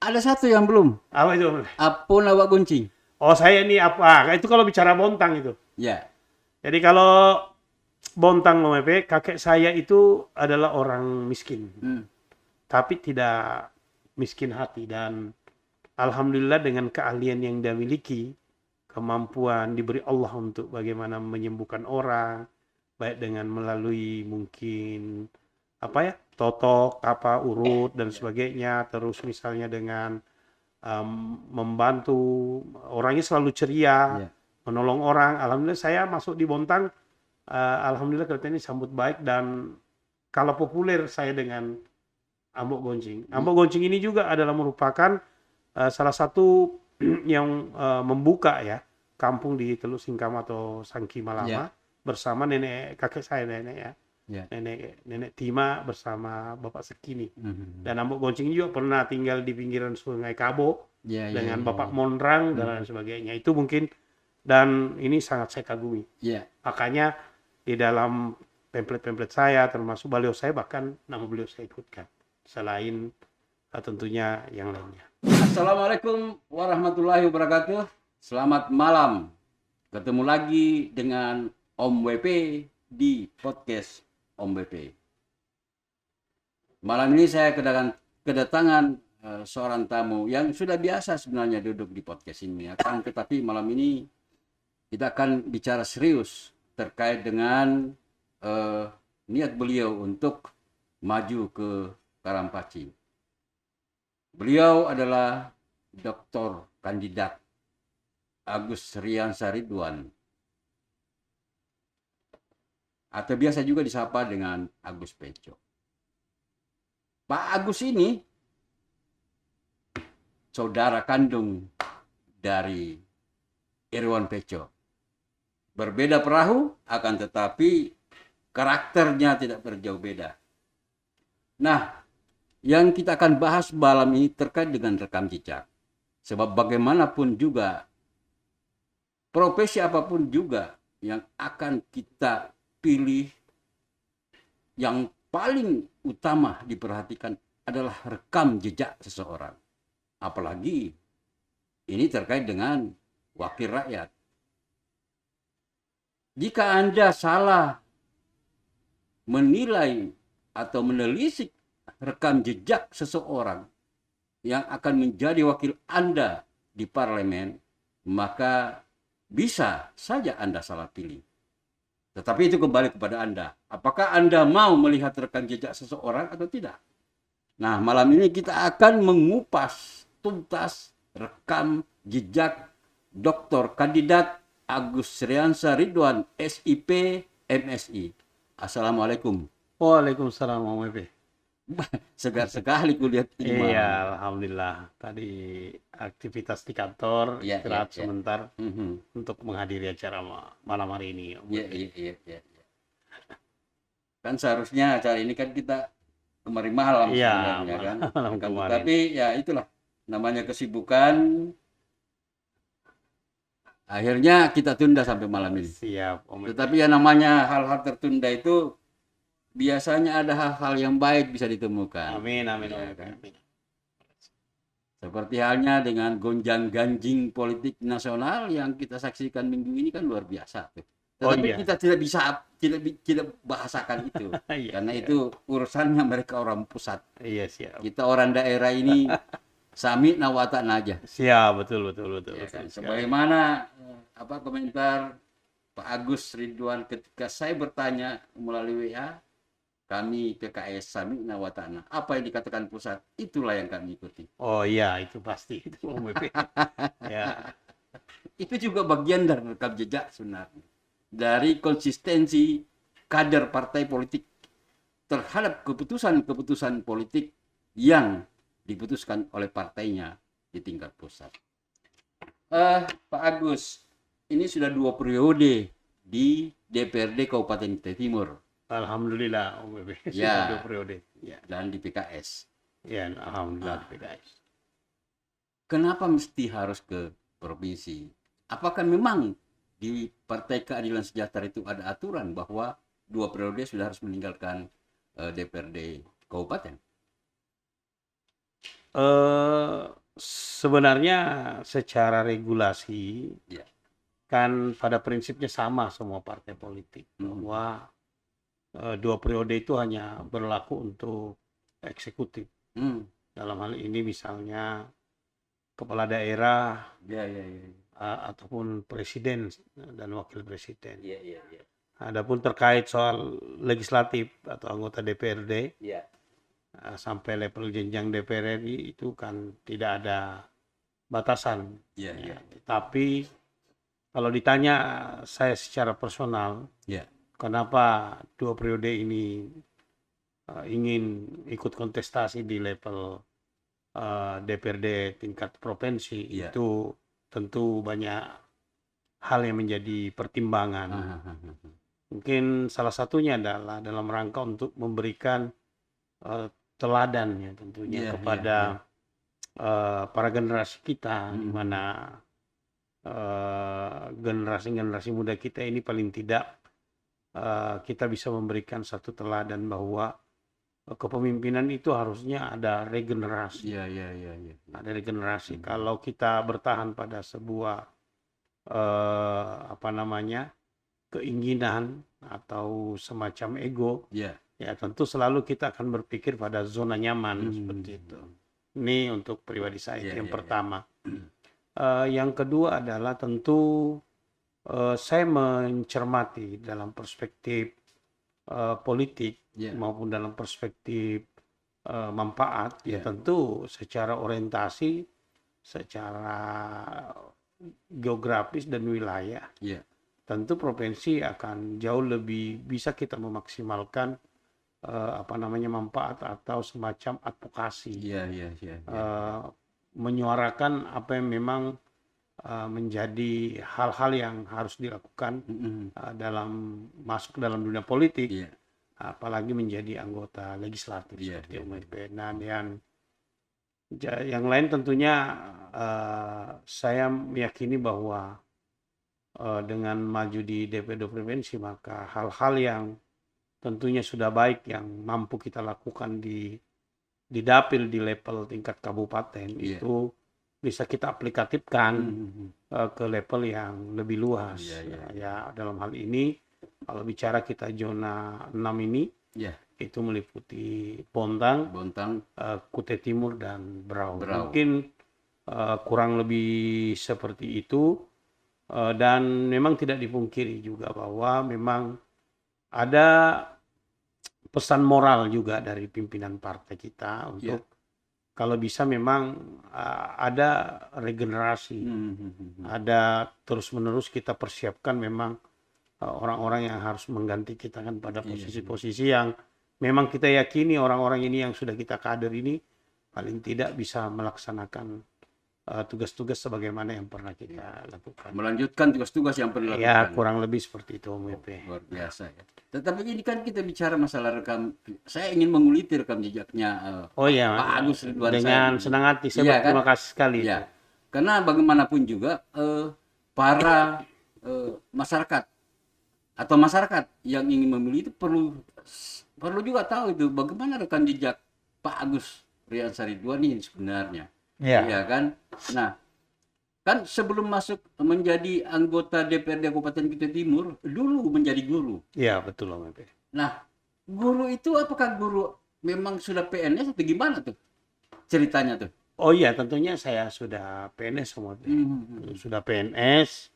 Ada satu yang belum. Apa itu? Apa nawak goncing? Oh, saya ini apa? Itu kalau bicara Bontang itu. Ya. Jadi kalau Bontang Om Epe, kakek saya itu adalah orang miskin. Tapi tidak miskin hati. Dan alhamdulillah dengan keahlian yang dia miliki, kemampuan diberi Allah untuk bagaimana menyembuhkan orang, baik dengan melalui mungkin apa ya, totok, apa urut dan sebagainya, terus misalnya dengan membantu, orangnya selalu ceria, menolong orang. Alhamdulillah saya masuk di Bontang, alhamdulillah kereta ini sambut baik dan kalau populer saya dengan Ambok Goncing. Ambok Goncing ini juga adalah merupakan salah satu yang membuka ya kampung di Teluk Singkam atau Sangki Malama bersama nenek kakek saya nenek ya. Nenek Tima bersama Bapak Sekini. Dan Ambok Goncing juga pernah tinggal di pinggiran Sungai Kabo dengan Bapak Monrang dan lain sebagainya. Itu mungkin dan ini sangat saya kagumi. Makanya di dalam pamflet-pamflet saya termasuk baliho saya bahkan nama beliau saya ikutkan. Selain tentunya yang lainnya. Assalamualaikum warahmatullahi wabarakatuh. Selamat malam. Ketemu lagi dengan Om WP di podcast Om WP. Malam ini saya kedatangan seorang tamu yang sudah biasa sebenarnya duduk di podcast ini. Tetapi malam ini kita akan bicara serius terkait dengan niat beliau untuk maju ke Karampaci. Beliau adalah Dr. Kandidat Agus Riansyah Ridwan, atau biasa juga disapa dengan Agus Peco. Pak Agus ini saudara kandung dari Irwan Peco. Berbeda perahu, akan tetapi karakternya tidak berjauh beda. Nah, yang kita akan bahas malam ini terkait dengan rekam jejak. Sebab bagaimanapun juga, profesi apapun juga yang akan kita pilih, yang paling utama diperhatikan adalah rekam jejak seseorang. Apalagi ini terkait dengan wakil rakyat. Jika Anda salah menilai atau menelisik rekam jejak seseorang yang akan menjadi wakil Anda di parlemen, maka bisa saja Anda salah pilih. Tetapi itu kembali kepada Anda. Apakah Anda mau melihat rekam jejak seseorang atau tidak? Nah, malam ini kita akan mengupas tuntas rekam jejak Dr. Kandidat Agus Riansyah Ridwan, SIP, MSI. Assalamualaikum. Waalaikumsalam Om Epe. Segar sekali kulihat ini. Iya, alhamdulillah. Tadi aktivitas di kantor, istirahat sebentar untuk menghadiri acara malam hari ini. Iya. Kan seharusnya acara ini kan kita kemarin malam sebenarnya kan. Tapi ya itulah namanya kesibukan. Akhirnya kita tunda sampai malam ini. Siap, Om. Tetapi ya namanya hal-hal tertunda itu biasanya ada hal-hal yang baik bisa ditemukan. Amin. Ya, kan? Seperti halnya dengan gonjang-ganjing politik nasional yang kita saksikan minggu ini kan luar biasa tuh. Tetapi kita tidak bahasakan itu. Karena itu urusannya mereka orang pusat. Iya, siap. Kita orang daerah ini sami nawatan aja. Siap, betul. Ya, kan? Sebagaimana komentar Pak Agus Ridwan ketika saya bertanya melalui WA, kami PKS sami nawatana. Apa yang dikatakan pusat, itulah yang kami ikuti. Oh iya, itu pasti itu Om BP. Ya. Itu juga bagian dari rekam jejak sebenarnya. Dari konsistensi kader partai politik terhadap keputusan-keputusan politik yang diputuskan oleh partainya di tingkat pusat. Pak Agus, ini sudah 2 periode di DPRD Kabupaten Kutai Timur. Alhamdulillah Om BP. Sudah 2 periode. Ya. Dan di PKS. Ya, alhamdulillah di PKS. Kenapa mesti harus ke provinsi? Apakah memang di Partai Keadilan Sejahtera itu ada aturan bahwa 2 periode sudah harus meninggalkan DPRD Kabupaten? Eh, Sebenarnya secara regulasi Ya. kan pada prinsipnya sama semua partai politik bahwa 2 periode itu hanya berlaku untuk eksekutif. Hmm. Dalam hal ini misalnya kepala daerah Ya, ya, ya. ataupun presiden dan wakil presiden. Ya, ya, ya. Adapun terkait soal legislatif atau anggota DPRD Ya. sampai level jenjang DPR RI itu kan tidak ada batasan. Ya, Ya, ya. tapi kalau ditanya saya secara personal, Ya. kenapa 2 periode ini ingin ikut kontestasi di level DPRD tingkat provinsi, Ya. itu tentu banyak hal yang menjadi pertimbangan. Mungkin salah satunya adalah dalam rangka untuk memberikan teladan ya tentunya Ya, kepada ya, ya. para generasi kita, di mana generasi-generasi muda kita ini paling tidak kita bisa memberikan satu teladan bahwa kepemimpinan itu harusnya ada regenerasi. Ya, ya, ya, ya. Ada regenerasi. Kalau kita bertahan pada sebuah keinginan atau semacam ego, Ya. ya tentu selalu kita akan berpikir pada zona nyaman seperti itu. Ini untuk pribadi saya Ya, itu yang ya, ya. pertama. Yang kedua adalah tentu saya mencermati dalam perspektif politik Ya. maupun dalam perspektif manfaat, ya Ya. tentu secara orientasi, secara geografis dan wilayah, Ya. tentu provinsi akan jauh lebih bisa kita memaksimalkan manfaat atau semacam advokasi, Ya, ya, ya, ya. menyuarakan apa yang memang menjadi hal-hal yang harus dilakukan dalam masuk dalam dunia politik, Ya. apalagi menjadi anggota legislatif Ya, seperti ya, UMP. Dan yang lain tentunya saya meyakini bahwa dengan maju di DPD provinsi, maka hal-hal yang tentunya sudah baik yang mampu kita lakukan di dapil di level tingkat kabupaten, Yeah. itu bisa kita aplikatifkan ke level yang lebih luas. Ya, dalam hal ini kalau bicara kita zona 6 ini, itu meliputi Bontang, Kutai Timur, dan Berau. Mungkin kurang lebih seperti itu. Dan memang tidak dipungkiri juga bahwa memang ada pesan moral juga dari pimpinan partai kita untuk kalau bisa memang ada regenerasi, ada terus-menerus kita persiapkan memang orang-orang yang harus mengganti kita kan pada posisi-posisi yang memang kita yakini orang-orang ini yang sudah kita kader ini paling tidak bisa melaksanakan tugas-tugas sebagaimana yang pernah kita lakukan. Melanjutkan tugas-tugas yang pernah dilakukan. Ya, kurang lebih seperti itu, MP. Luar biasa ya. Tetapi ini kan kita bicara masalah rekam. Saya ingin menguliti rekam jejaknya Pak Agus Ridwan dengan Said. senang hati. Saya berterima kasih sekali. Ya. Karena bagaimanapun juga para masyarakat atau masyarakat yang ingin memilih itu perlu juga tahu itu bagaimana rekam jejak Pak Agus Ridwan ini sebenarnya. Iya kan? Nah, kan sebelum masuk menjadi anggota DPRD Kabupaten Kutai Timur, dulu menjadi guru. Iya, betul, MP. Nah, guru itu apakah guru memang sudah PNS atau gimana tuh ceritanya tuh? Oh iya, tentunya saya sudah PNS semua. Sudah PNS.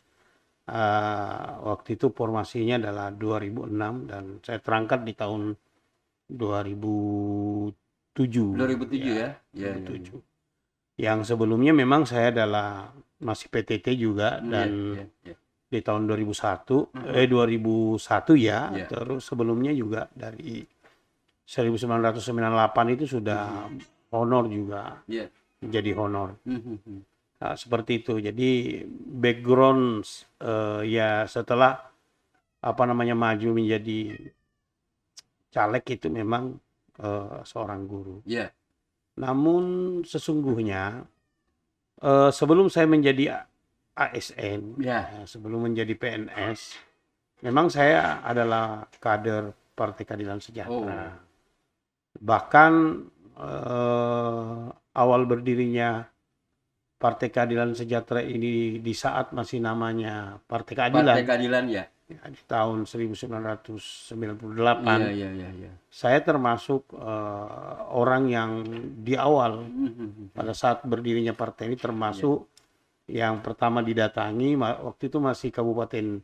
Waktu itu formasinya adalah 2006 dan saya terangkat di tahun 2007. 2007 ya? Ya. 2007. Yang sebelumnya memang saya adalah masih PTT juga dan di tahun 2001 ya. Terus sebelumnya juga dari 1998 itu sudah honor juga. Menjadi honor. Nah, seperti itu. Jadi background ya setelah maju menjadi caleg itu memang seorang guru. Namun sesungguhnya sebelum saya menjadi ASN, sebelum menjadi PNS, memang saya adalah kader Partai Keadilan Sejahtera. Bahkan awal berdirinya Partai Keadilan Sejahtera ini di saat masih namanya Partai Keadilan. Partai Keadilan ya. Ya, di tahun 1998. Iya. Saya termasuk orang yang di awal pada saat berdirinya partai ini termasuk yang pertama didatangi waktu itu masih Kabupaten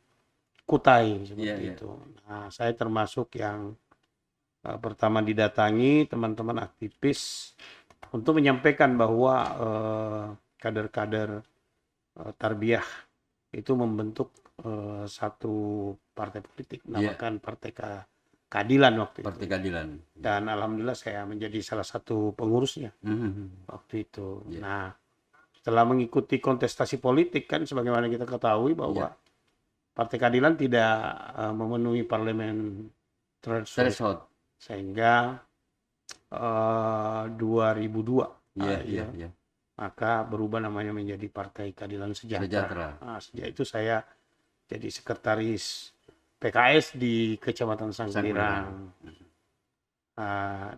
Kutai seperti itu. Nah, saya termasuk yang pertama didatangi teman-teman aktivis untuk menyampaikan bahwa kader-kader tarbiyah itu membentuk satu partai politik namakan Partai Keadilan waktu Partai itu. Keadilan. Dan alhamdulillah saya menjadi salah satu pengurusnya waktu itu. Nah, setelah mengikuti kontestasi politik kan sebagaimana kita ketahui bahwa Partai Keadilan tidak memenuhi parlemen threshold. Sehingga 2002 maka berubah namanya menjadi Partai Keadilan Sejahtera. Nah, sejak itu saya jadi sekretaris PKS di Kecamatan Sangkulirang.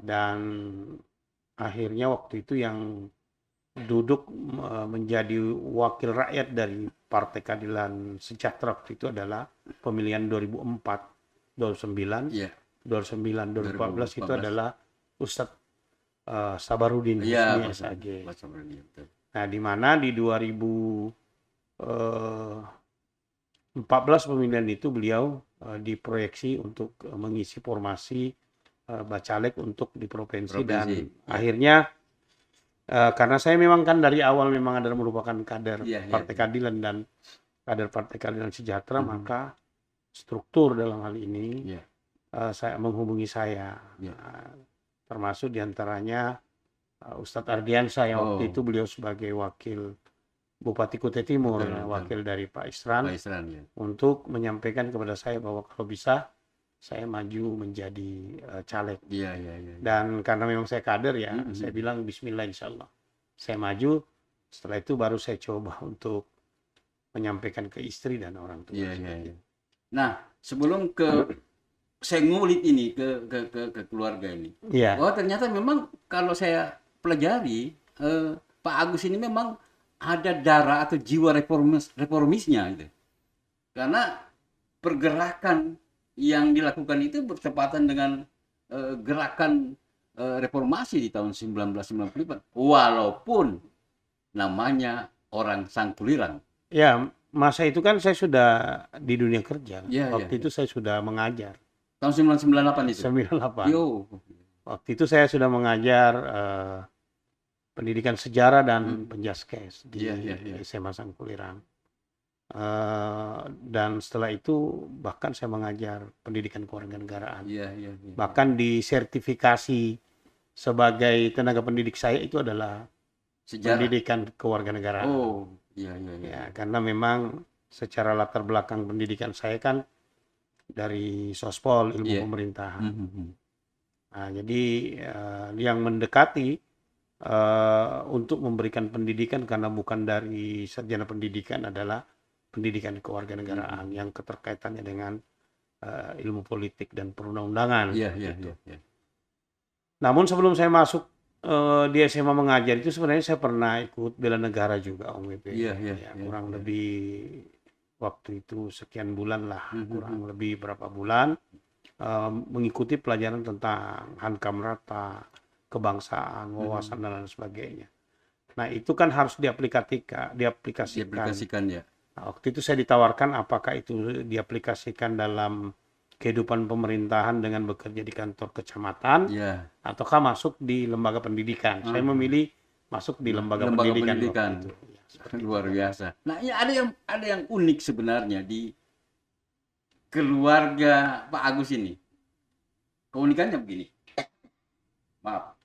Dan akhirnya waktu itu yang duduk menjadi wakil rakyat dari Partai Keadilan Sejahtera waktu itu adalah pemilihan 2004, 2009, 2014 itu adalah Ustadz Sabarudin Husni SAG. Nah, di mana di 2014 pemilihan itu beliau diproyeksi untuk mengisi formasi bacalek untuk di provinsi. Dan akhirnya karena saya memang kan dari awal memang adalah merupakan kader Partai Keadilan dan kader Partai Keadilan Sejahtera, maka struktur dalam hal ini saya menghubungi saya, termasuk diantaranya Ustadz Ardiansyah yang waktu itu beliau sebagai wakil Bupati Kutai Timur, wakil dari Pak Isran, untuk menyampaikan kepada saya bahwa kalau bisa saya maju menjadi caleg. Dan karena memang saya kader saya bilang Bismillah insya Allah saya maju. Setelah itu baru saya coba untuk menyampaikan ke istri dan orang tua. Nah, sebelum saya ngulik ini ke keluarga ini, bahwa ternyata memang kalau saya pelajari Pak Agus ini memang ada darah atau jiwa reformisnya gitu. Karena pergerakan yang dilakukan itu bertepatan dengan gerakan reformasi di tahun 1994, walaupun namanya orang Sangkulirang. Ya, masa itu kan saya sudah di dunia kerja. Waktu itu saya sudah mengajar. Tahun 1998 itu? 98. Waktu itu saya sudah mengajar pendidikan sejarah dan penjaskes di SMA Sangkulirang. Dan setelah itu bahkan saya mengajar pendidikan kewarganegaraan. Bahkan disertifikasi sebagai tenaga pendidik saya itu adalah pendidikan kewarganegaraan. Karena memang secara latar belakang pendidikan saya kan dari Sospol, ilmu pemerintahan. Nah, jadi yang mendekati untuk memberikan pendidikan karena bukan dari sarjana pendidikan adalah pendidikan kewarganegaraan yang keterkaitannya dengan ilmu politik dan perundang-undangan. Namun sebelum saya masuk di SMA mengajar itu sebenarnya saya pernah ikut bela negara juga Om WP. Kurang lebih waktu itu sekian bulan lah, kurang lebih berapa bulan mengikuti pelajaran tentang Hankam Rata, kebangsaan, wawasan dan lain sebagainya. Nah, itu kan harus diaplikasikan. Nah, waktu itu saya ditawarkan apakah itu diaplikasikan dalam kehidupan pemerintahan dengan bekerja di kantor kecamatan, ataukah masuk di lembaga pendidikan. Saya memilih masuk di lembaga pendidikan. Luar biasa. Nah, ya ada yang unik sebenarnya di keluarga Pak Agus ini. Keunikannya begini. Maaf.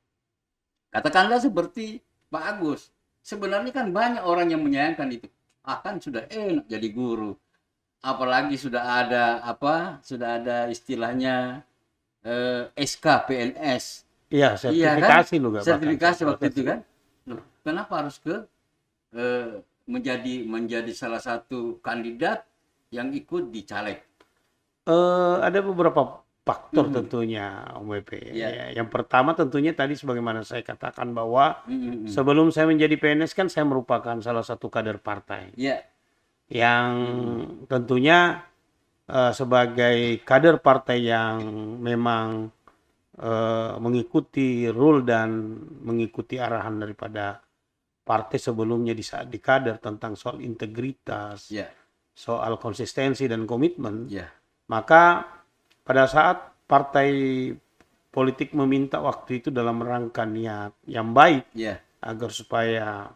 Katakanlah seperti Pak Agus. Sebenarnya kan banyak orang yang menyayangkan itu. Kan sudah enak jadi guru. Apalagi sudah ada istilahnya SK PNS. Iya, sertifikasi juga. Sertifikasi waktu itu kan. Loh, kenapa harus menjadi salah satu kandidat yang ikut di caleg? Ada beberapa faktor tentunya Om WP. Ya. Ya, yang pertama tentunya tadi sebagaimana saya katakan bahwa Mm-mm. sebelum saya menjadi PNS kan saya merupakan salah satu kader partai Ya. yang tentunya sebagai kader partai yang memang mengikuti rule dan mengikuti arahan daripada partai sebelumnya di saat di kader tentang soal integritas, Ya. soal konsistensi dan komitmen, Ya. maka pada saat partai politik meminta waktu itu dalam rangka niat yang baik Ya. agar supaya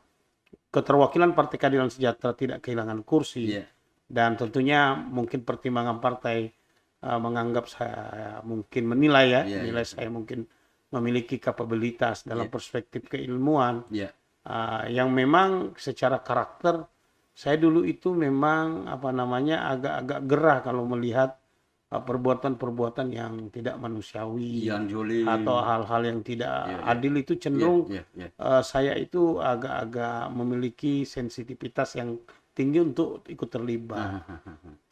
keterwakilan Partai Keadilan Sejahtera tidak kehilangan kursi, Ya. dan tentunya mungkin pertimbangan partai menganggap saya mungkin menilai ya, Ya, nilai ya. saya mungkin memiliki kapabilitas dalam Ya. perspektif keilmuan Ya. yang memang secara karakter saya dulu itu memang apa namanya agak-agak gerah kalau melihat perbuatan-perbuatan yang tidak manusiawi Yang jolim. atau hal-hal yang tidak Ya, ya. adil itu Ya. cenderung Ya. Ya. saya itu agak-agak memiliki sensitivitas yang tinggi untuk ikut terlibat.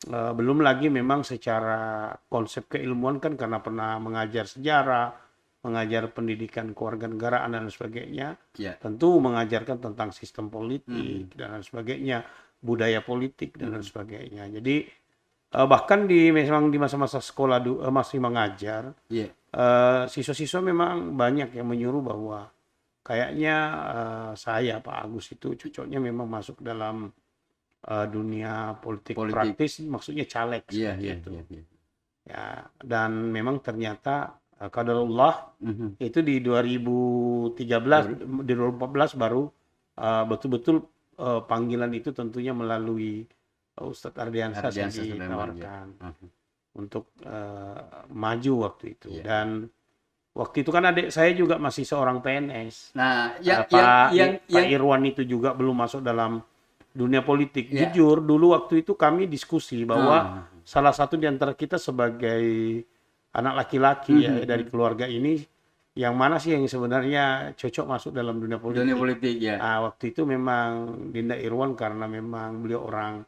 Belum lagi memang secara konsep keilmuan kan karena pernah mengajar sejarah, mengajar pendidikan kewarganegaraan dan sebagainya, Ya. tentu mengajarkan tentang sistem politik dan lain sebagainya, budaya politik dan lain sebagainya. Jadi bahkan memang di masa-masa sekolah masih mengajar, Ya. siswa-siswa memang banyak yang menyuruh bahwa kayaknya saya Pak Agus itu cocoknya memang masuk dalam dunia politik praktis, maksudnya caleg Iya, seperti iya, itu. iya, iya. Ya, dan memang ternyata qadarullah itu di 2013, di 2014 baru betul-betul panggilan itu tentunya melalui Ustadz Ardiansah yang ditawarkan untuk maju waktu itu. Iya. Dan waktu itu kan adik saya juga masih seorang PNS. Nah, Pak Irwan itu juga belum masuk dalam dunia politik. Ya. Jujur, dulu waktu itu kami diskusi bahwa salah satu di antara kita sebagai anak laki-laki ya dari keluarga ini, yang mana sih yang sebenarnya cocok masuk dalam dunia politik. dunia politik ya. Waktu itu memang Dinda Irwan karena memang beliau orang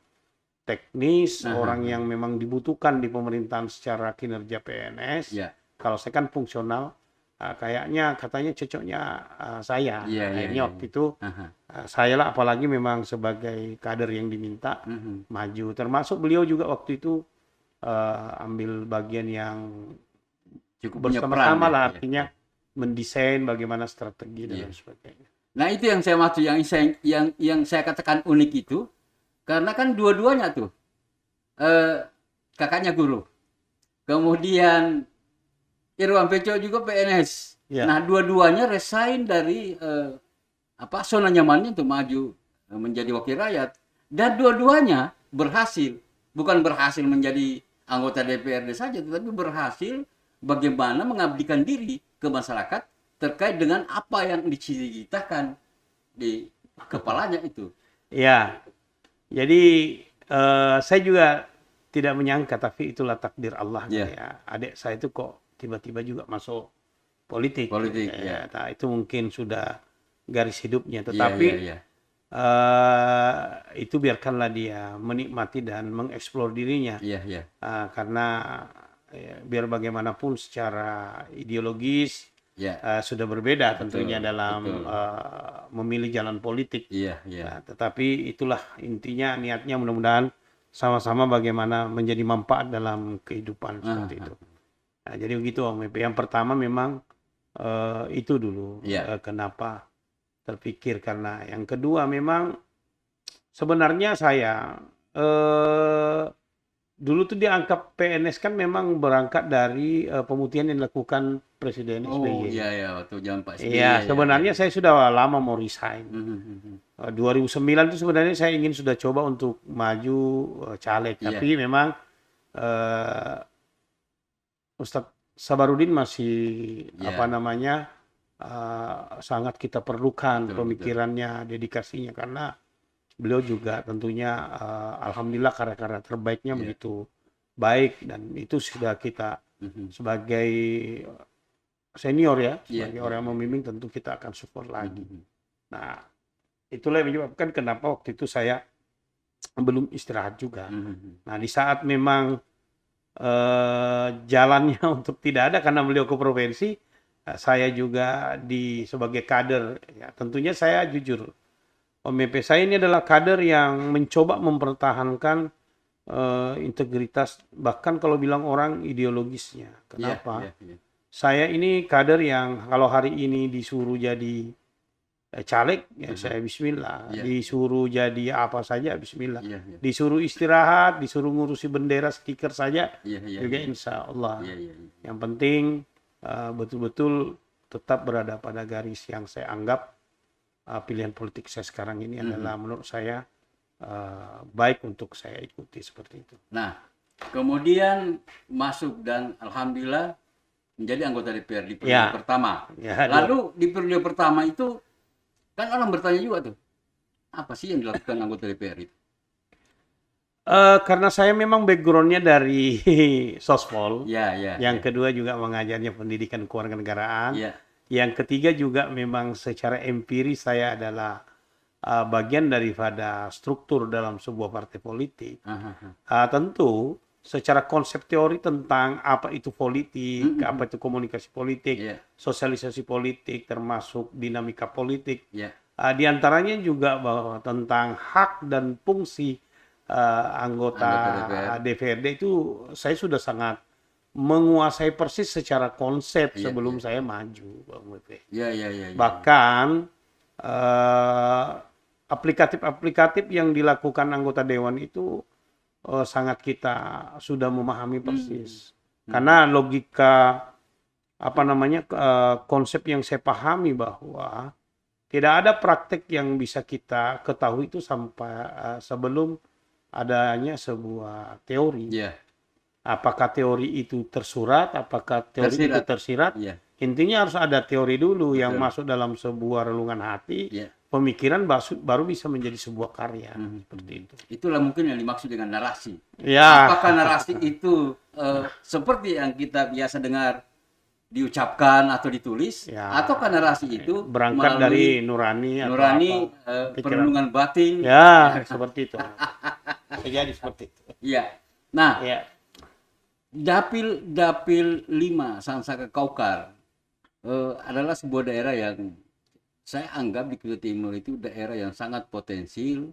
teknis, orang yang memang dibutuhkan di pemerintahan secara kinerja PNS. Ya. Kalau saya kan fungsional, kayaknya katanya cocoknya saya. Iya, Akhirnya iya, waktu itu saya lah, apalagi memang sebagai kader yang diminta maju. Termasuk beliau juga waktu itu ambil bagian yang Cukup punya bersama-sama peran, lah, ya. artinya mendesain bagaimana strategi dan lain sebagainya. Nah, itu yang saya maksud, yang saya katakan unik itu, karena kan dua-duanya tuh kakaknya guru, kemudian Irwan Peco juga PNS. Ya. Nah, dua-duanya resign dari zona nyamannya untuk maju menjadi wakil rakyat, dan dua-duanya berhasil, bukan berhasil menjadi anggota DPRD saja, tetapi berhasil bagaimana mengabdikan diri ke masyarakat terkait dengan apa yang dicita-citakan di kepalanya itu. Ya, jadi saya juga tidak menyangka, tapi itulah takdir Allah. Ya. Adik saya itu kok tiba-tiba juga masuk politik. Ya. Nah, itu mungkin sudah garis hidupnya, tetapi itu biarkanlah dia menikmati dan mengeksplor dirinya. Karena biar bagaimanapun secara ideologis sudah berbeda tentunya dalam memilih jalan politik. Nah, tetapi itulah intinya, niatnya mudah-mudahan sama-sama bagaimana menjadi manfaat dalam kehidupan seperti itu. Nah, jadi begitu Om Epe. Yang pertama memang itu dulu kenapa terpikir, karena yang kedua memang sebenarnya saya dulu tuh diangkat PNS kan memang berangkat dari pemutihan yang dilakukan Presiden SBY. Oh iya, waktu zaman Pak SBY. Iya, sebenarnya saya sudah lama mau resign. 2009 itu sebenarnya saya ingin sudah coba untuk maju caleg, tapi memang Ustadz Sabarudin masih sangat kita perlukan pemikirannya, dedikasinya, karena beliau juga tentunya alhamdulillah karya-karya terbaiknya begitu baik, dan itu sudah kita sebagai senior sebagai orang yang membimbing tentu kita akan support lagi. Nah, itulah yang menyebabkan kenapa waktu itu saya belum istirahat juga. Nah, di saat memang jalannya untuk tidak ada karena beliau ke provinsi. Saya juga sebagai kader, ya tentunya saya jujur, OMP saya ini adalah kader yang mencoba mempertahankan integritas, bahkan kalau bilang orang ideologisnya. Iya, Kenapa? iya, iya. Saya ini kader yang kalau hari ini disuruh jadi caleg, ya saya bismillah. Iya, Disuruh jadi apa saja, bismillah. iya, iya. Disuruh istirahat, disuruh ngurusi bendera stiker saja, Iya, iya, juga iya. insya Allah. Iya, iya, iya. Yang penting betul-betul tetap berada pada garis yang saya anggap pilihan politik saya sekarang ini adalah menurut saya baik untuk saya ikuti seperti itu. Nah, kemudian masuk dan alhamdulillah menjadi anggota DPR di periode Ya, pertama. ya, Lalu di periode pertama itu kan orang bertanya juga tuh, apa sih yang dilakukan anggota DPR itu? karena saya memang backgroundnya dari sospol. Ya, ya, Yang ya, kedua juga mengajarnya pendidikan kewarganegaraan. ya. Yang ketiga juga memang secara empiris saya adalah bagian daripada struktur dalam sebuah partai politik. Aha, aha. Tentu secara konsep teori tentang apa itu politik, apa itu komunikasi politik, Iya, sosialisasi politik, termasuk dinamika politik. iya, Di antaranya juga bahwa tentang hak dan fungsi anggota anggota DPR. DPRD itu saya sudah sangat menguasai persis secara konsep Iya, sebelum iya. saya maju, Bang Wepe. Iya, iya, iya, iya. Bahkan aplikatif-aplikatif yang dilakukan anggota dewan itu sangat kita sudah memahami persis. Karena logika apa namanya konsep yang saya pahami bahwa tidak ada praktek yang bisa kita ketahui itu sampai sebelum adanya sebuah teori. Iya, Apakah teori itu tersurat, apakah teori itu tersirat. tersirat? Iya, Intinya harus ada teori dulu yang betul. masuk dalam sebuah relungan hati, Iya. pemikiran baru bisa menjadi sebuah karya seperti itu. Itulah mungkin yang dimaksud dengan narasi. Ya, Apakah narasi itu seperti yang kita biasa dengar diucapkan atau ditulis, ya, ataukah narasi itu berangkat dari nurani atau nurani apa, pikiran. perlindungan batin? Ya, seperti itu. Jadi seperti itu. Iya. Nah, Ya, Dapil 5 Sansaka Kaukar adalah sebuah daerah yang saya anggap di Kutai Timur itu daerah yang sangat potensial,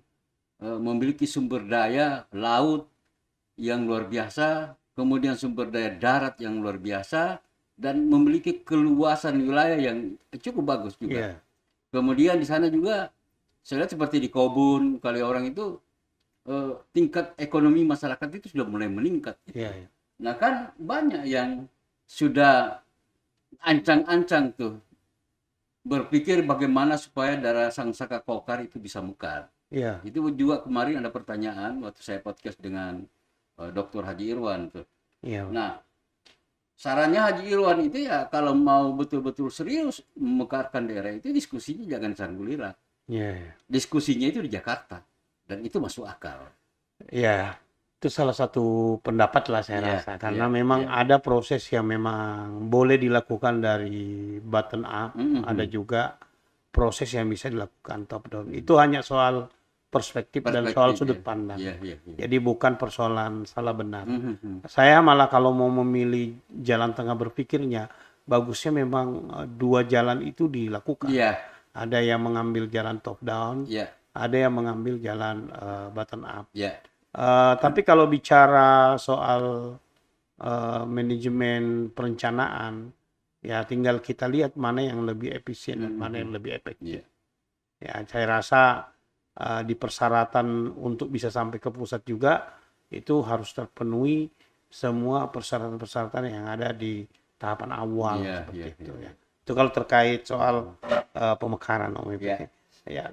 memiliki sumber daya laut yang luar biasa, kemudian sumber daya darat yang luar biasa, dan memiliki keluasan wilayah yang cukup bagus juga. ya, Kemudian di sana juga saya lihat seperti di Kobun, kali orang itu tingkat ekonomi masyarakat itu sudah mulai meningkat. ya, ya. Nah kan banyak yang sudah ancang-ancang tuh berpikir bagaimana supaya daerah Sansaka Kaukar itu bisa mekar. Ya, Itu juga kemarin ada pertanyaan waktu saya podcast dengan Dr. Haji Irwan tuh. ya. Nah, sarannya Haji Irwan itu ya kalau mau betul-betul serius memekarkan daerah itu diskusinya jangan Sanggulira. Ya, ya. Diskusinya itu di Jakarta dan itu masuk akal. Ya, itu salah satu pendapat lah saya Iya, rasa. Karena iya, memang iya. ada proses yang memang boleh dilakukan dari bottom up, ada juga proses yang bisa dilakukan top down. Itu hanya soal perspektif dan soal Perspektif, sudut ya. pandang. Iya, iya, iya. Jadi bukan persoalan salah benar. Mhm. Saya malah kalau mau memilih jalan tengah berpikirnya, bagusnya memang dua jalan itu dilakukan. Iya, Ada yang mengambil jalan top down, iya, ada yang mengambil jalan bottom up. iya. Tapi kalau bicara soal manajemen perencanaan, ya tinggal kita lihat mana yang lebih efisien dan mana yang lebih efektif. Iya. Ya, saya rasa di persyaratan untuk bisa sampai ke pusat juga itu harus terpenuhi semua persyaratan-persyaratan yang ada di tahapan awal Iya, seperti iya, itu iya. ya. Itu kalau terkait soal pemekaran Om Epi. Iya. Ya.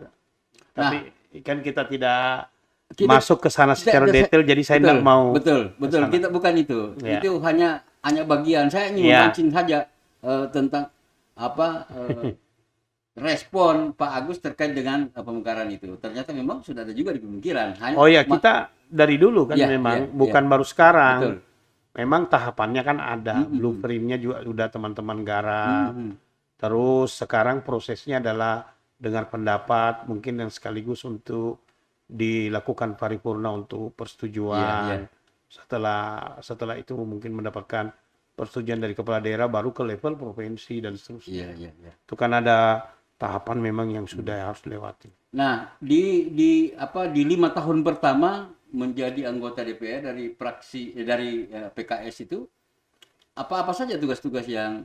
Tapi kan kita tidak Kita- masuk ke sana secara detail, jadi saya tidak mau. Betul. kesana. Kita bukan itu. Ya. Itu hanya bagian. Saya ingin Ya. memancing saja tentang apa respon Pak Agus terkait dengan pemekaran itu. Ternyata memang sudah ada juga di pemikiran. Hanya Oh ya, kita dari dulu kan Iya, memang, iya, bukan iya. baru sekarang. Betul. Memang tahapannya kan ada, blueprintnya juga sudah teman-teman garap. Mhm. Terus sekarang prosesnya adalah dengar pendapat, mungkin yang sekaligus untuk dilakukan paripurna untuk persetujuan. Iya, iya. Setelah itu mungkin mendapatkan persetujuan dari kepala daerah, baru ke level provinsi dan seterusnya. Iya, iya, iya. Itu kan ada tahapan memang yang sudah harus dilewati. Nah, di 5 tahun pertama menjadi anggota DPR dari PKS itu, apa saja tugas-tugas yang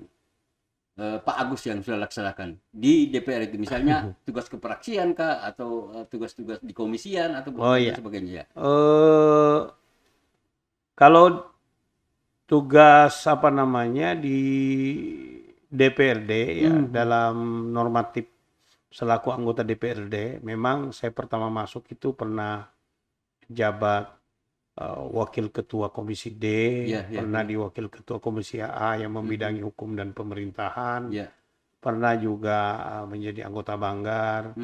Pak Agus yang sudah laksanakan di DPR itu? Misalnya tugas kepraksian kah, atau tugas-tugas di komisian atau Oh iya. sebagainya ya? Kalau tugas di DPRD ya, dalam normatif selaku anggota DPRD, memang saya pertama masuk itu pernah jabat wakil ketua komisi D, pernah di wakil ketua komisi A yang membidangi hukum dan pemerintahan, pernah juga menjadi anggota Banggar,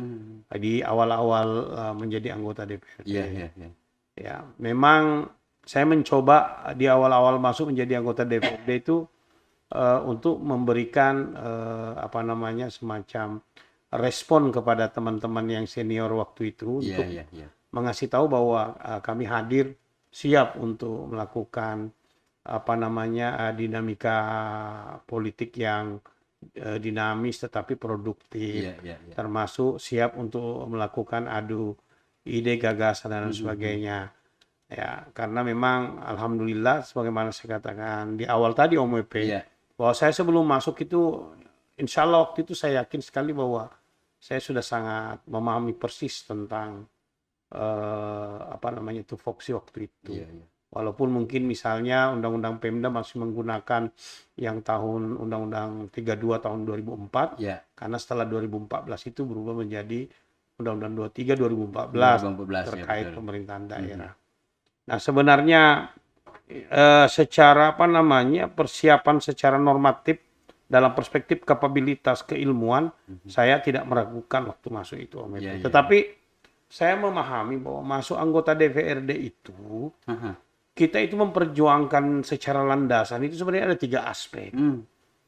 di awal-awal menjadi anggota DPRD. Ya, memang saya mencoba di awal-awal masuk menjadi anggota DPRD itu untuk memberikan semacam respon kepada teman-teman yang senior waktu itu, untuk mengasih tahu bahwa kami hadir siap untuk melakukan dinamika politik yang dinamis tetapi produktif, termasuk siap untuk melakukan adu ide, gagasan dan sebagainya. Ya, karena memang alhamdulillah sebagaimana saya katakan di awal tadi Om Epe, bahwa saya sebelum masuk itu, insya Allah waktu itu saya yakin sekali bahwa saya sudah sangat memahami persis tentang tupoksi waktu itu. Walaupun mungkin misalnya Undang-Undang Pemda masih menggunakan yang Undang-Undang 32 tahun 2004, karena setelah 2014 itu berubah menjadi Undang-Undang 23 2014 terkait pemerintahan daerah. Nah, sebenarnya secara persiapan secara normatif dalam perspektif kapabilitas keilmuan, saya tidak meragukan waktu masuk itu, Om Epe. Tetapi saya memahami bahwa masuk anggota DPRD itu, kita itu memperjuangkan secara landasan itu sebenarnya ada 3 aspek.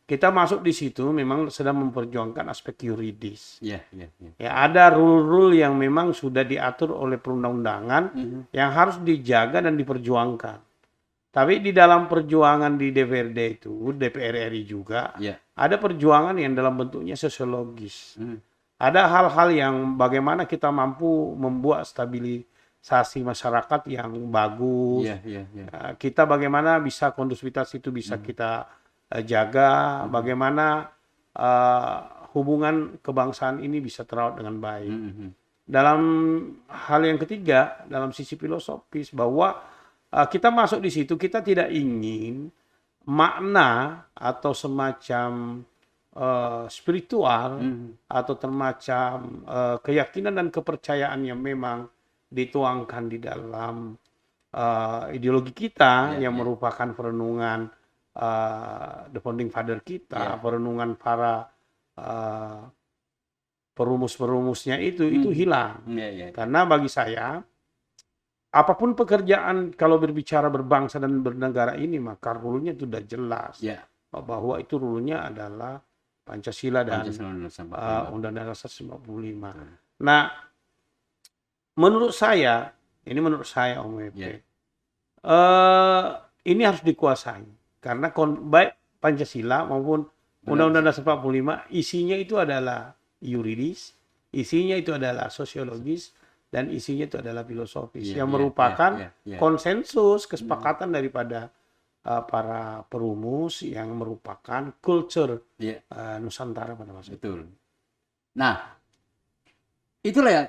Kita masuk di situ memang sedang memperjuangkan aspek yuridis. Ya, ada rule-rule yang memang sudah diatur oleh perundang-undangan yang harus dijaga dan diperjuangkan. Tapi di dalam perjuangan di DPRD itu, DPR RI juga, ada perjuangan yang dalam bentuknya sosiologis. Ada hal-hal yang bagaimana kita mampu membuat stabilisasi masyarakat yang bagus. Kita bagaimana bisa kondusivitas itu bisa kita jaga, bagaimana hubungan kebangsaan ini bisa terawat dengan baik. Dalam hal yang ketiga, dalam sisi filosofis, bahwa kita masuk di situ, kita tidak ingin makna atau semacam spiritual atau semacam keyakinan dan kepercayaan yang memang dituangkan di dalam ideologi kita yang merupakan perenungan the founding father kita, perenungan para perumus-perumusnya itu hilang. Karena bagi saya, apapun pekerjaan kalau berbicara berbangsa dan bernegara ini, maka rule-nya itu sudah jelas. Bahwa itu rule-nya adalah Pancasila dan Undang-Undang Dasar 45. Nah, menurut saya Om Epe, ini harus dikuasai. Karena baik Pancasila maupun Undang-Undang Dasar 45 isinya itu adalah yuridis, isinya itu adalah sosiologis, dan isinya itu adalah filosofis yang merupakan konsensus kesepakatan daripada para perumus yang merupakan culture Nusantara pada masa itu. Nah, itulah ya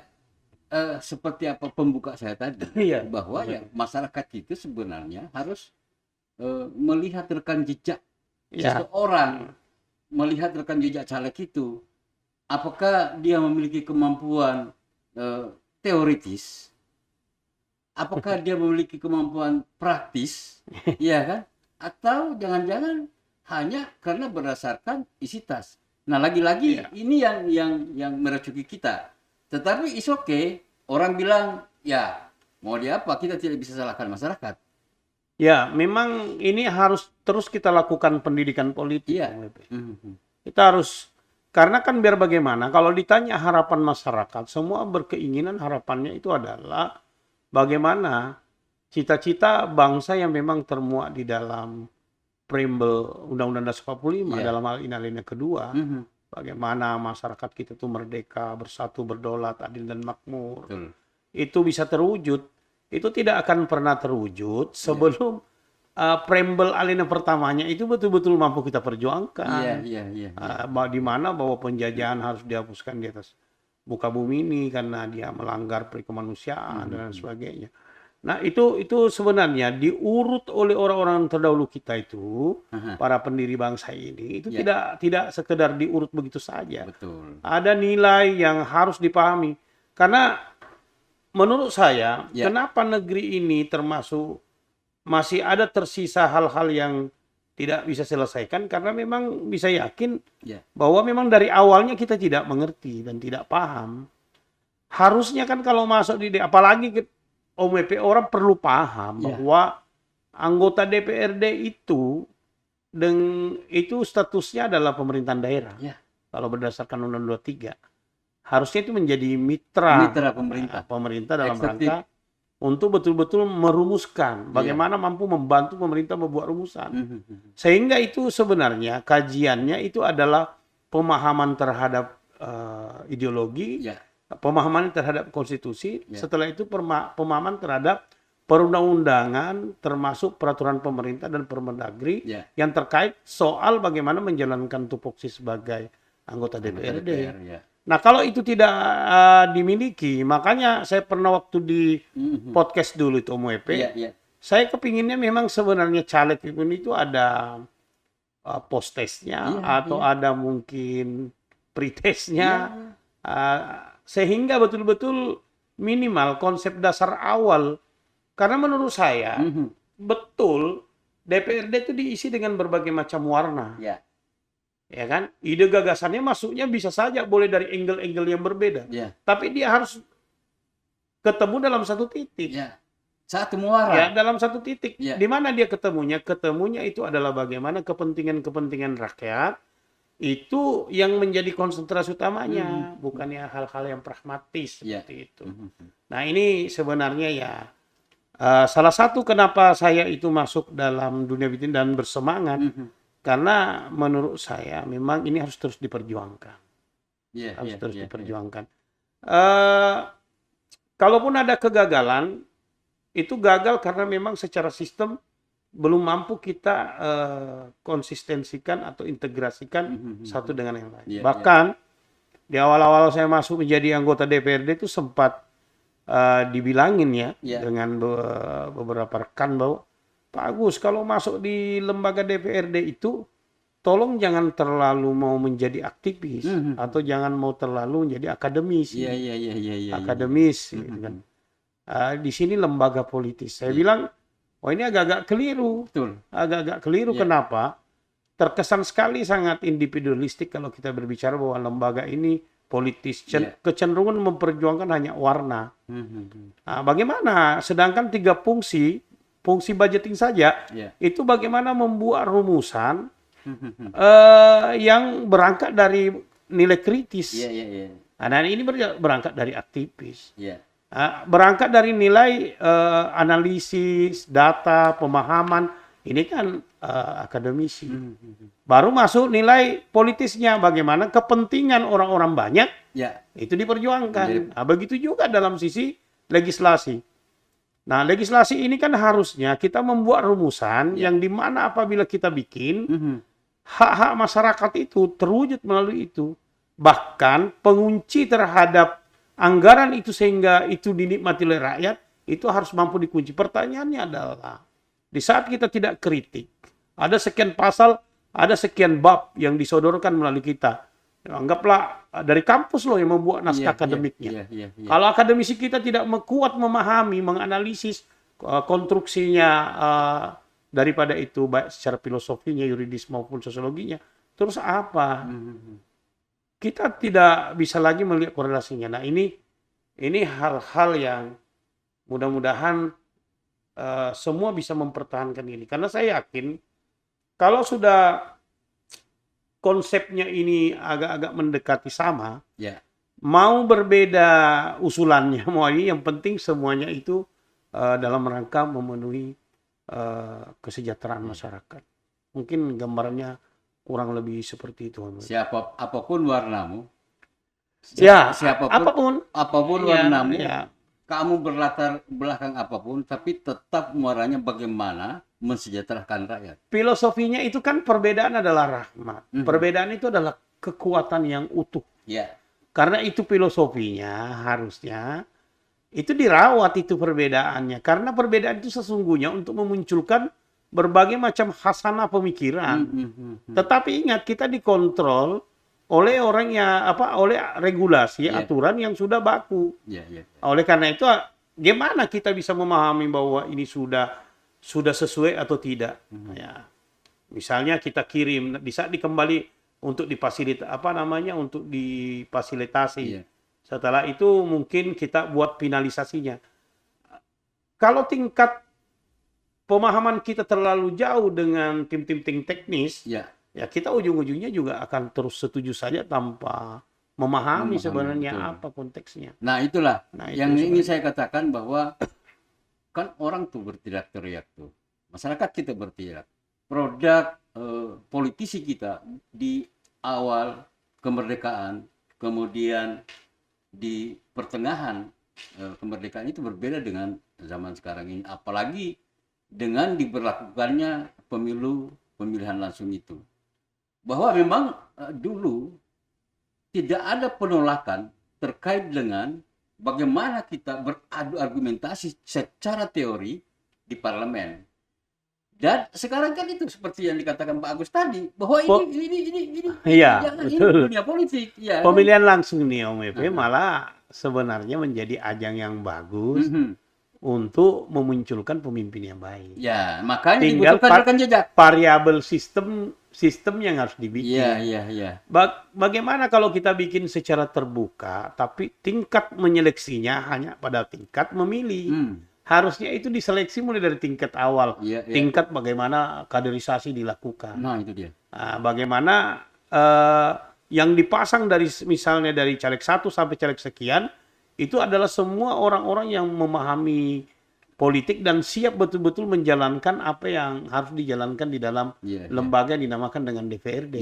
seperti apa pembuka saya tadi, bahwa masyarakat itu sebenarnya harus melihat rekam jejak seseorang, melihat rekam jejak caleg itu, apakah dia memiliki kemampuan teoritis, apakah dia memiliki kemampuan praktis, ya kan? Atau jangan-jangan hanya karena berdasarkan isi tas. Nah, lagi-lagi ini yang meracuki kita. Tetapi is okay, orang bilang ya mau dia apa, kita tidak bisa salahkan masyarakat. Ya, memang ini harus terus kita lakukan pendidikan politik. Kita harus, karena kan biar bagaimana, kalau ditanya harapan masyarakat, semua berkeinginan harapannya itu adalah bagaimana cita-cita bangsa yang memang termuat di dalam preambel Undang-Undang Dasar 45 dalam hal ini alinea kedua, bagaimana masyarakat kita itu merdeka, bersatu, berdaulat, adil dan makmur. Betul. Itu bisa terwujud. Itu tidak akan pernah terwujud sebelum preambel alinea pertamanya itu betul-betul mampu kita perjuangkan. Di mana bahwa penjajahan harus dihapuskan di atas muka bumi ini karena dia melanggar peri kemanusiaan dan sebagainya. Nah, itu sebenarnya diurut oleh orang-orang terdahulu kita itu, para pendiri bangsa ini, itu tidak sekedar diurut begitu saja. Betul. Ada nilai yang harus dipahami. Karena menurut saya, kenapa negeri ini termasuk masih ada tersisa hal-hal yang tidak bisa selesaikan, karena memang bisa yakin bahwa memang dari awalnya kita tidak mengerti dan tidak paham. Harusnya kan kalau masuk di apalagi OMP, orang perlu paham bahwa anggota DPRD itu statusnya adalah pemerintahan daerah. Kalau berdasarkan Undang-Undang 23, harusnya itu menjadi mitra pemerintah dalam rangka untuk betul-betul merumuskan bagaimana mampu membantu pemerintah membuat rumusan. Sehingga itu sebenarnya kajiannya itu adalah pemahaman terhadap ideologi, pemahaman terhadap konstitusi, setelah itu pemahaman terhadap perundang-undangan termasuk peraturan pemerintah dan Permendagri yang terkait soal bagaimana menjalankan tupoksi sebagai anggota DPRD. Nah, kalau itu tidak dimiliki, makanya saya pernah waktu di podcast dulu itu OMP, saya kepinginnya memang sebenarnya caleg itu ada post-testnya atau ada mungkin pre-testnya. Sehingga betul-betul minimal konsep dasar awal. Karena menurut saya, betul DPRD itu diisi dengan berbagai macam warna. Ya kan? Ide gagasannya masuknya bisa saja boleh dari angle-angle yang berbeda. Tapi dia harus ketemu dalam satu titik. Satu muara. Dalam satu titik. Di mana dia ketemunya? Ketemunya itu adalah bagaimana kepentingan-kepentingan rakyat itu yang menjadi konsentrasi utamanya, bukannya hal-hal yang pragmatis seperti itu. Nah, ini sebenarnya salah satu kenapa saya itu masuk dalam dunia bisnis dan bersemangat, karena menurut saya memang ini harus terus diperjuangkan. Harus terus diperjuangkan. Kalaupun ada kegagalan, itu gagal karena memang secara sistem belum mampu kita konsistensikan atau integrasikan satu dengan yang lain. Bahkan di awal-awal saya masuk menjadi anggota DPRD itu sempat dibilangin dengan beberapa rekan bahwa Pak Agus, kalau masuk di lembaga DPRD itu tolong jangan terlalu mau menjadi aktivis atau jangan mau terlalu menjadi akademisi. Akademis gitu kan. Di sini lembaga politis. Saya bilang, oh ini agak-agak keliru. Agak-agak keliru. Kenapa? Terkesan sekali sangat individualistik kalau kita berbicara bahwa lembaga ini politis. Kecenderungan memperjuangkan hanya warna. Bagaimana? Sedangkan 3 fungsi budgeting saja, itu bagaimana membuat rumusan yang berangkat dari nilai kritis. Dan ini berangkat dari aktivis. Berangkat dari nilai analisis, data, pemahaman, ini kan akademisi. Baru masuk nilai politisnya, bagaimana kepentingan orang-orang banyak itu diperjuangkan. Begitu juga dalam sisi legislasi. Nah, legislasi ini kan harusnya kita membuat rumusan yang dimana apabila kita bikin, hak-hak masyarakat itu terwujud melalui itu. Bahkan pengunci terhadap anggaran itu sehingga itu dinikmati oleh rakyat, itu harus mampu dikunci. Pertanyaannya adalah, di saat kita tidak kritik, ada sekian pasal, ada sekian bab yang disodorkan melalui kita. Anggaplah dari kampus loh yang membuat naskah akademiknya. Kalau akademisi kita tidak kuat memahami, menganalisis konstruksinya daripada itu, baik secara filosofinya, yuridis maupun sosiologinya, terus apa? Kita tidak bisa lagi melihat korelasinya. Nah, ini hal-hal yang mudah-mudahan semua bisa mempertahankan ini. Karena saya yakin kalau sudah konsepnya ini agak-agak mendekati sama, mau berbeda usulannya, mau ini yang penting semuanya itu dalam rangka memenuhi kesejahteraan masyarakat. Mungkin gambarannya kurang lebih seperti itu. Apapun warnamu, Ya, siapapun, apapun ya, warnamu, ya. kamu berlatar belakang apapun, tapi tetap muaranya bagaimana mensejahterakan rakyat. Filosofinya itu kan perbedaan adalah rahmat. Perbedaan itu adalah kekuatan yang utuh. Ya, Karena itu filosofinya harusnya itu dirawat itu perbedaannya. Karena perbedaan itu sesungguhnya untuk memunculkan berbagai macam khasanah pemikiran. Tetapi ingat, kita dikontrol oleh orang yang oleh regulasi, aturan yang sudah baku. Oleh karena itu, gimana kita bisa memahami bahwa ini sudah sesuai atau tidak? Ya. Misalnya kita kirim, bisa dikembali untuk untuk difasilitasi. Setelah itu mungkin kita buat finalisasinya. Kalau tingkat pemahaman kita terlalu jauh dengan tim-tim teknis, ya kita ujung-ujungnya juga akan terus setuju saja tanpa memahami sebenarnya betul. Apa konteksnya. Nah itulah yang ingin saya katakan, bahwa kan orang tuh berteriak-teriak tuh, masyarakat kita berteriak, produk politisi kita di awal kemerdekaan, kemudian di pertengahan kemerdekaan itu berbeda dengan zaman sekarang ini, apalagi dengan diberlakukannya pemilihan langsung itu. Bahwa memang dulu tidak ada penolakan terkait dengan bagaimana kita beradu argumentasi secara teori di parlemen. Dan sekarang kan itu seperti yang dikatakan Pak Agus tadi, bahwa ini dunia politik. Ya, pemilihan langsung nih Om Epe malah sebenarnya menjadi ajang yang bagus untuk memunculkan pemimpin yang baik. Ya, makanya dibutuhkan rekam jejak. Variabel sistem yang harus dibikin. Iya. Bagaimana kalau kita bikin secara terbuka, tapi tingkat menyeleksinya hanya pada tingkat memilih. Harusnya itu diseleksi mulai dari tingkat awal. Tingkat bagaimana kaderisasi dilakukan. Nah, itu dia. Bagaimana yang dipasang misalnya dari caleg 1 sampai caleg sekian, itu adalah semua orang-orang yang memahami politik dan siap betul-betul menjalankan apa yang harus dijalankan di dalam lembaga yang dinamakan dengan DPRD.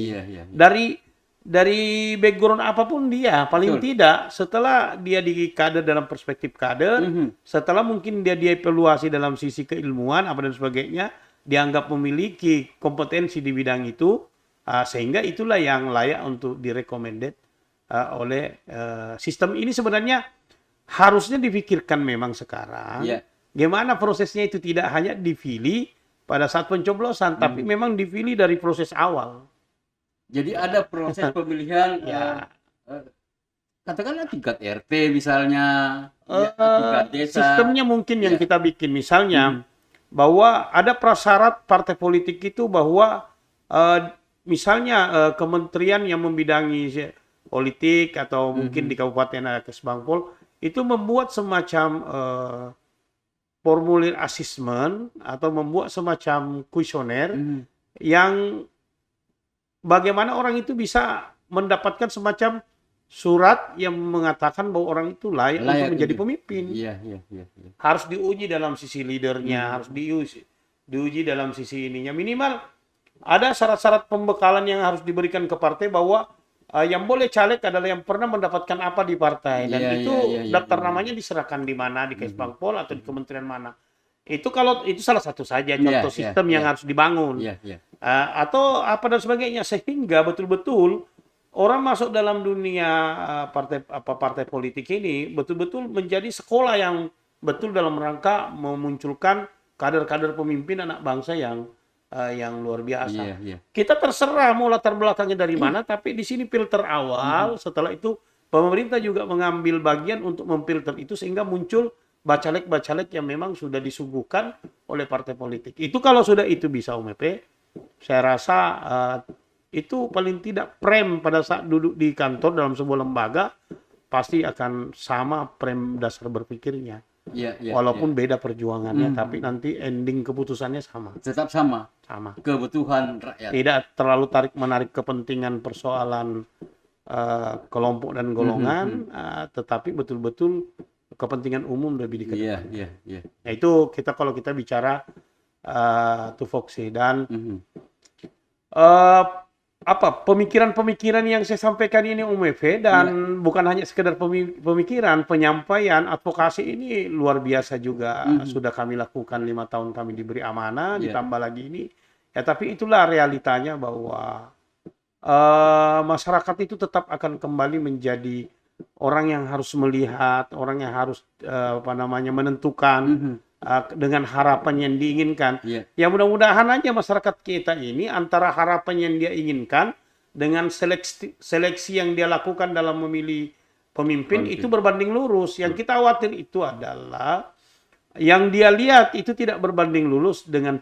Dari background apapun dia, paling tidak setelah dia di kader dalam perspektif kader, setelah mungkin dia dievaluasi dalam sisi keilmuan apa dan sebagainya, dianggap memiliki kompetensi di bidang itu, sehingga itulah yang layak untuk direkomended oleh sistem ini. Sebenarnya harusnya dipikirkan memang sekarang, gimana prosesnya itu tidak hanya dipilih pada saat pencoblosan, tapi memang dipilih dari proses awal. Jadi ada proses pemilihan, katakanlah tingkat RT misalnya, tingkat desa. Sistemnya mungkin yang kita bikin, misalnya bahwa ada prasyarat partai politik itu bahwa misalnya kementerian yang membidangi politik atau mungkin di Kabupaten Kesbangpol itu membuat semacam formulir asesmen atau membuat semacam kuesioner yang bagaimana orang itu bisa mendapatkan semacam surat yang mengatakan bahwa orang itu layak untuk menjadi pemimpin. Harus diuji dalam sisi leadernya, harus diuji dalam sisi ininya. Minimal ada syarat-syarat pembekalan yang harus diberikan ke partai, bahwa yang boleh caleg adalah yang pernah mendapatkan apa di partai, dan daftar namanya diserahkan di mana, di Kesbangpol atau di kementerian mana. Itu kalau itu salah satu saja contoh sistem yang harus dibangun. Atau apa dan sebagainya, sehingga betul-betul orang masuk dalam dunia partai politik ini betul-betul menjadi sekolah yang betul dalam rangka memunculkan kader-kader pemimpin anak bangsa yang luar biasa. Kita terserah mau latar belakangnya dari mana, tapi di sini filter awal. Setelah itu pemerintah juga mengambil bagian untuk memfilter itu sehingga muncul bacalek-bacalek yang memang sudah disuguhkan oleh partai politik. Itu kalau sudah itu bisa Om Epe, saya rasa itu paling tidak prem pada saat duduk di kantor dalam sebuah lembaga pasti akan sama prem dasar berpikirnya. Walaupun beda perjuangannya, tapi nanti ending keputusannya sama. Tetap sama. Kebutuhan rakyat. Tidak terlalu tarik-menarik kepentingan persoalan kelompok dan golongan, tetapi betul-betul kepentingan umum lebih Iya, dikedepankan. iya, iya. Nah, itu kalau kita bicara tupoksi dan eh, apa pemikiran-pemikiran yang saya sampaikan ini Om Efe, dan Iya. bukan hanya sekedar pemikiran, penyampaian, advokasi ini luar biasa juga sudah kami lakukan 5 tahun kami diberi amanah, Iya. ditambah lagi ini ya, tapi itulah realitanya bahwa masyarakat itu tetap akan kembali menjadi orang yang harus melihat, orang yang harus menentukan dengan harapan yang diinginkan. Iya. Ya mudah-mudahan aja masyarakat kita ini antara harapan yang dia inginkan dengan seleksi yang dia lakukan dalam memilih pemimpin itu berbanding lurus. Yang kita khawatir itu adalah yang dia lihat itu tidak berbanding lurus dengan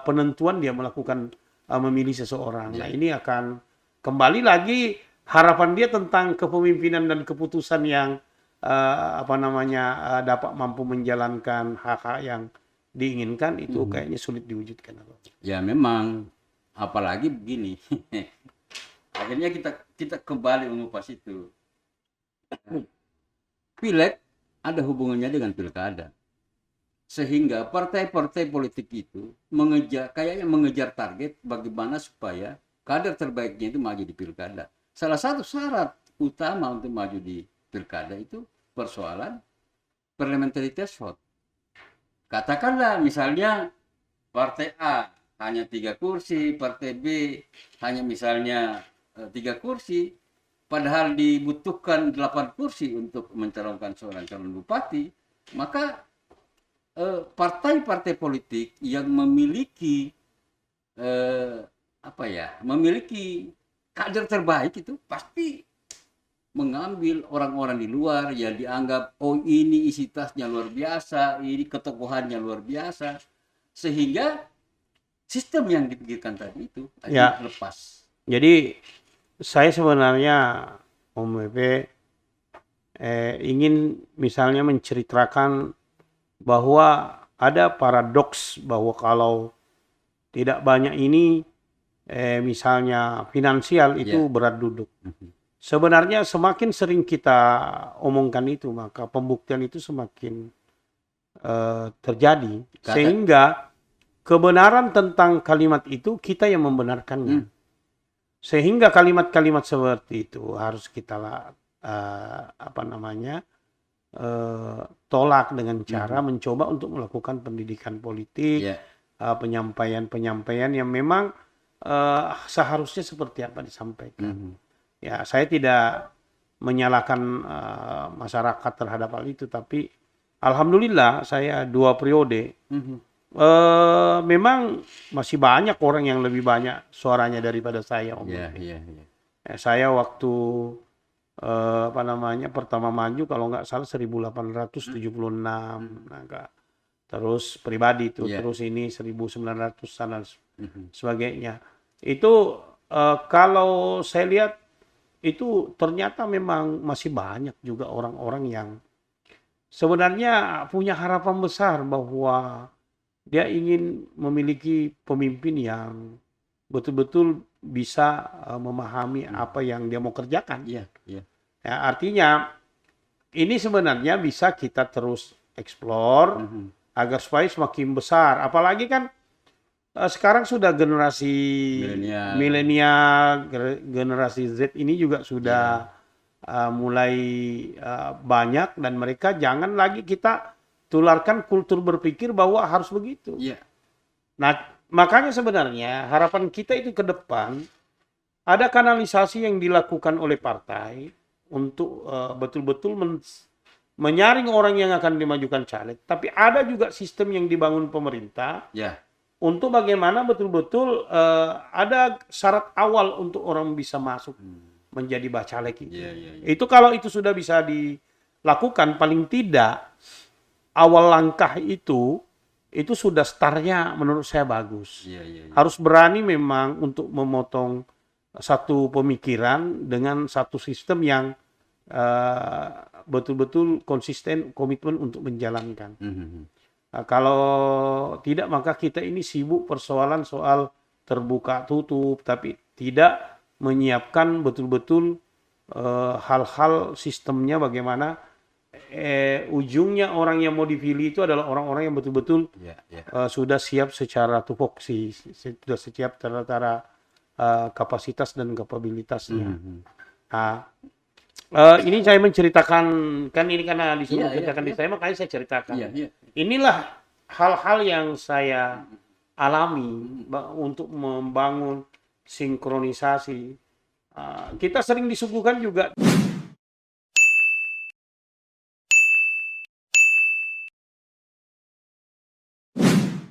penentuan dia melakukan memilih seseorang. Nah, ini akan kembali lagi harapan dia tentang kepemimpinan dan keputusan yang dapat mampu menjalankan hak-hak yang diinginkan itu kayaknya sulit diwujudkan. Ya memang, apalagi begini. Akhirnya kita kembali mengupas itu. Pileg ada hubungannya dengan pilkada. Sehingga partai-partai politik itu kayaknya mengejar target bagaimana supaya kader terbaiknya itu maju di pilkada. Salah satu syarat utama untuk maju di pilkada itu persoalan parliamentary threshold. Katakanlah misalnya partai A hanya 3 kursi, partai B hanya misalnya 3 kursi, padahal dibutuhkan 8 kursi untuk mencalonkan seorang calon bupati, maka partai-partai politik yang memiliki memiliki kader terbaik itu pasti mengambil orang-orang di luar yang dianggap ini isi tasnya luar biasa, ini ketokohannya luar biasa, sehingga sistem yang dipikirkan tadi itu lepas. Jadi saya sebenarnya Om Efe ingin misalnya menceritakan bahwa ada paradoks bahwa kalau tidak banyak ini misalnya finansial itu berat duduk. Sebenarnya semakin sering kita omongkan itu, maka pembuktian itu semakin terjadi. Sehingga kebenaran tentang kalimat itu kita yang membenarkannya. Sehingga kalimat-kalimat seperti itu harus kita tolak dengan cara mencoba untuk melakukan pendidikan politik, penyampaian-penyampaian yang memang seharusnya seperti apa disampaikan. Ya, saya tidak menyalahkan masyarakat terhadap hal itu, tapi alhamdulillah saya 2 periode. Memang masih banyak orang yang lebih banyak suaranya daripada saya, Om. Saya waktu pertama maju kalau nggak salah 1876, terus pribadi itu, terus ini 1900 dan sebagainya. Itu kalau saya lihat itu ternyata memang masih banyak juga orang-orang yang sebenarnya punya harapan besar bahwa dia ingin memiliki pemimpin yang betul-betul bisa memahami apa yang dia mau kerjakan. Ya, artinya ini sebenarnya bisa kita terus explore agar supaya semakin besar. Apalagi kan sekarang sudah generasi milenial, generasi Z ini juga sudah mulai banyak, dan mereka jangan lagi kita tularkan kultur berpikir bahwa harus begitu. Nah, makanya sebenarnya harapan kita itu ke depan ada kanalisasi yang dilakukan oleh partai untuk betul-betul menyaring orang yang akan dimajukan caleg, tapi ada juga sistem yang dibangun pemerintah untuk bagaimana betul-betul ada syarat awal untuk orang bisa masuk menjadi bacalek itu. Itu kalau itu sudah bisa dilakukan, paling tidak awal langkah itu sudah startnya menurut saya bagus. Harus berani memang untuk memotong satu pemikiran dengan satu sistem yang betul-betul konsisten, komitmen untuk menjalankan. Kalau tidak, maka kita ini sibuk persoalan soal terbuka tutup, tapi tidak menyiapkan betul-betul hal-hal sistemnya bagaimana ujungnya orang yang mau dipilih itu adalah orang-orang yang betul-betul Ya, ya. sudah siap secara tupoksi, sudah siap secara kapasitas dan kapabilitasnya. Nah, ini saya menceritakan, kan ini karena disuruh menceritakan di saya, makanya saya ceritakan. Inilah hal-hal yang saya alami untuk membangun sinkronisasi. Kita sering disuguhkan juga